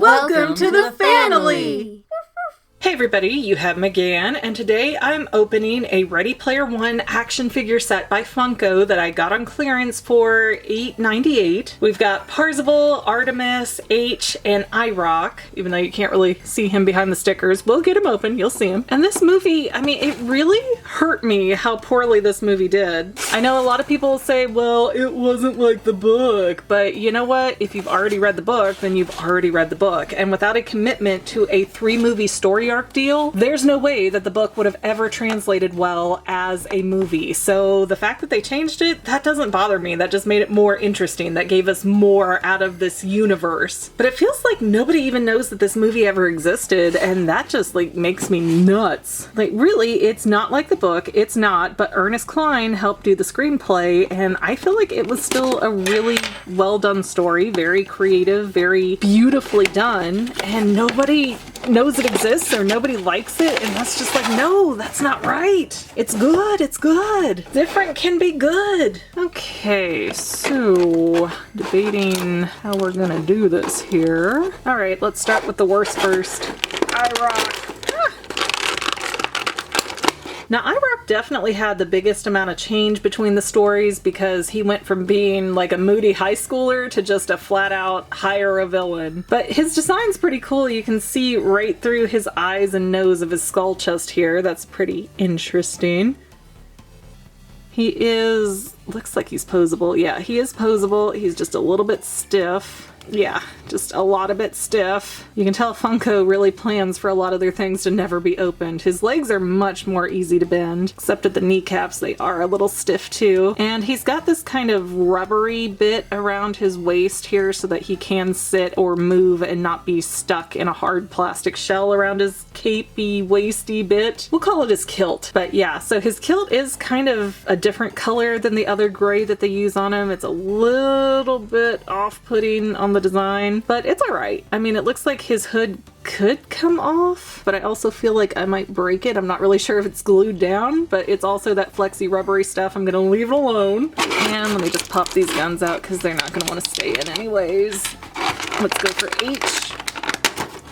Welcome to the Fanily! Hey everybody, you have McGann, and today I'm opening a Ready Player One action figure set by Funko that I got on clearance for $8.98. We've got Parzival, Artemis, H, and IROC, even though you can't really see him behind the stickers. We'll get him open, you'll see him. And this movie, I mean, it really hurt me how poorly this movie did. I know a lot of people say, well, it wasn't like the book, but you know what? If you've already read the book, then you've already read the book. And without a commitment to a 3-movie story arc deal, there's no way that the book would have ever translated well as a movie. So the fact that they changed it, that doesn't bother me. That just made it more interesting. That gave us more out of this universe. But it feels like nobody even knows that this movie ever existed, and that just like makes me nuts. Like really, it's not like the book. It's not, but Ernest Cline helped do the screenplay, and I feel like it was still a really well done story, very creative, very beautifully done, and nobody knows it exists or nobody likes it, and that's just like, no, that's not right. It's good, it's good. Different can be good. Okay, so debating how we're gonna do this here. All right, let's start with the worst first. IROC. Now, IROC definitely had the biggest amount of change between the stories because he went from being like a moody high schooler to just a flat-out hire a villain. But his design's pretty cool. You can see right through his eyes and nose of his skull chest here. That's pretty interesting. He looks like he's posable. Yeah, he is posable. He's just a little bit stiff. Yeah, just a lot of bit stiff. You can tell Funko really plans for a lot of their things to never be opened. His legs are much more easy to bend, except at the kneecaps they are a little stiff too. And he's got this kind of rubbery bit around his waist here so that he can sit or move and not be stuck in a hard plastic shell around his capey, waisty bit. We'll call it his kilt. But yeah, so his kilt is kind of a different color than the other gray that they use on him. It's a little bit off-putting on the design, but it's alright. I mean, it looks like his hood could come off, but I also feel like I might break it. I'm not really sure if it's glued down, but it's also that flexy rubbery stuff. I'm gonna leave it alone. And let me just pop these guns out because they're not gonna want to stay in anyways. Let's go for H.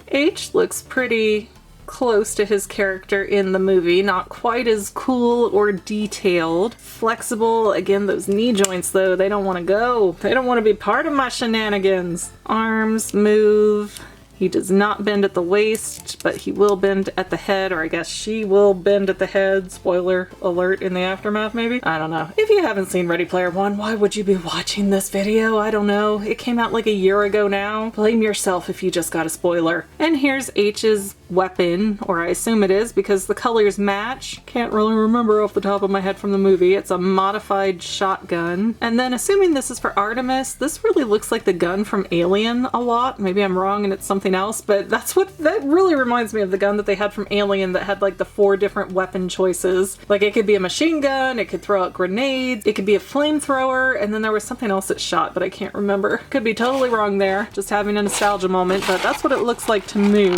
H looks pretty close to his character in the movie. Not quite as cool or detailed. Flexible. Again, those knee joints though, they don't want to go. They don't want to be part of my shenanigans. Arms move. He does not bend at the waist, but he will bend at the head, or I guess she will bend at the head. Spoiler alert in the aftermath, maybe? I don't know. If you haven't seen Ready Player One, why would you be watching this video? I don't know. It came out like a year ago now. Blame yourself if you just got a spoiler. And here's H's weapon, or I assume it is because the colors match. Can't really remember off the top of my head from the movie. It's a modified shotgun. And then assuming this is for Artemis, this really looks like the gun from Alien a lot. Maybe I'm wrong and it's something else, but that really reminds me of the gun that they had from Alien that had like the 4 different weapon choices. Like it could be a machine gun, it could throw out grenades, it could be a flamethrower, and then there was something else that shot, but I can't remember. Could be totally wrong there. Just having a nostalgia moment, but that's what it looks like to me.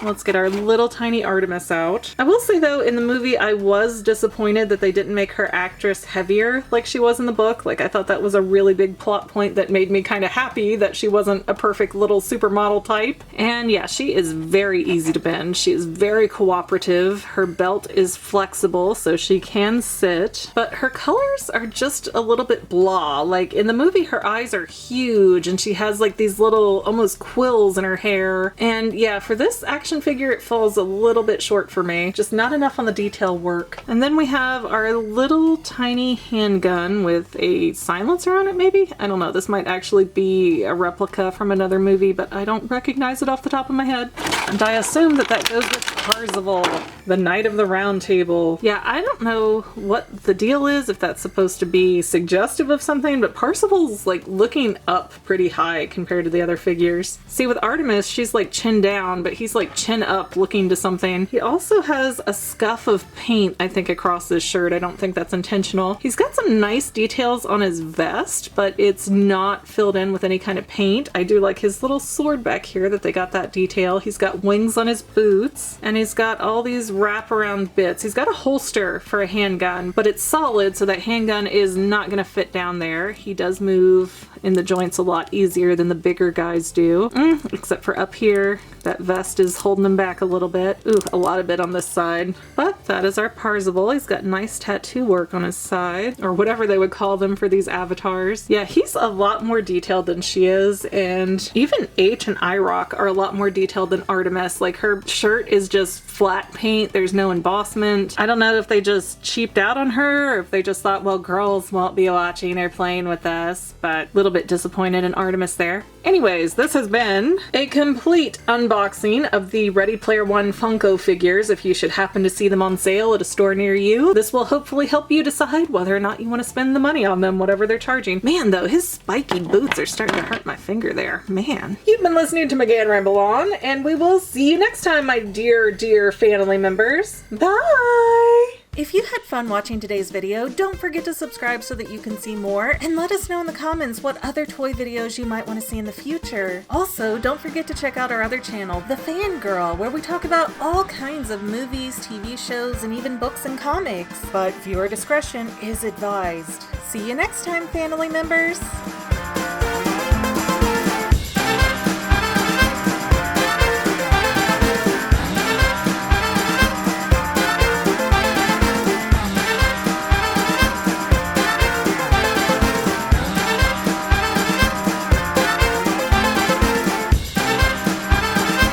Let's get our little tiny Artemis out. I will say though, in the movie I was disappointed that they didn't make her actress heavier like she was in the book. Like I thought that was a really big plot point that made me kind of happy that she wasn't a perfect little supermodel type. And yeah, she is very easy to bend. She is very cooperative. Her belt is flexible so she can sit, but her colors are just a little bit blah. Like in the movie her eyes are huge and she has like these little almost quills in her hair. And yeah, for this action figure it falls a little bit short for me. Just not enough on the detail work. And then we have our little tiny handgun with a silencer on it maybe? I don't know. This might actually be a replica from another movie, but I don't recognize it off the top of my head. And I assume that goes with Parzival, the Knight of the Round Table. Yeah, I don't know what the deal is, if that's supposed to be suggestive of something, but Parzival's like looking up pretty high compared to the other figures. See, with Artemis, she's like chin down, but he's like chin up looking to something. He also has a scuff of paint, I think, across this shirt. I don't think that's intentional. He's got some nice details on his vest, but it's not filled in with any kind of paint. I do like his little sword back here that they got that detail. He's got got wings on his boots, and he's got all these wraparound bits. He's got a holster for a handgun, but it's solid, so that handgun is not gonna fit down there. He does move in the joints a lot easier than the bigger guys do, except for up here. That vest is holding him back a little bit. Ooh, a lot of it on this side. But that is our Parzival. He's got nice tattoo work on his side, or whatever they would call them for these avatars. Yeah, he's a lot more detailed than she is, and even H and IROC are a lot more detailed than Artemis. Like, her shirt is just flat paint. There's no embossment. I don't know if they just cheaped out on her, or if they just thought, well, girls won't be watching or playing with us, but a little bit disappointed in Artemis there. Anyways, this has been a complete unboxing of the Ready Player One Funko figures. If you should happen to see them on sale at a store near you, this will hopefully help you decide whether or not you want to spend the money on them, whatever they're charging. Man, though, his spiky boots are starting to hurt my finger there. Man. You've been listening to McGann Ramble On, and we will see you next time, my dear, dear Fanily members. Bye! If you had fun watching today's video, don't forget to subscribe so that you can see more, and let us know in the comments what other toy videos you might want to see in the future. Also, don't forget to check out our other channel, The Fangirl, where we talk about all kinds of movies, TV shows, and even books and comics. But viewer discretion is advised. See you next time, Fanily members!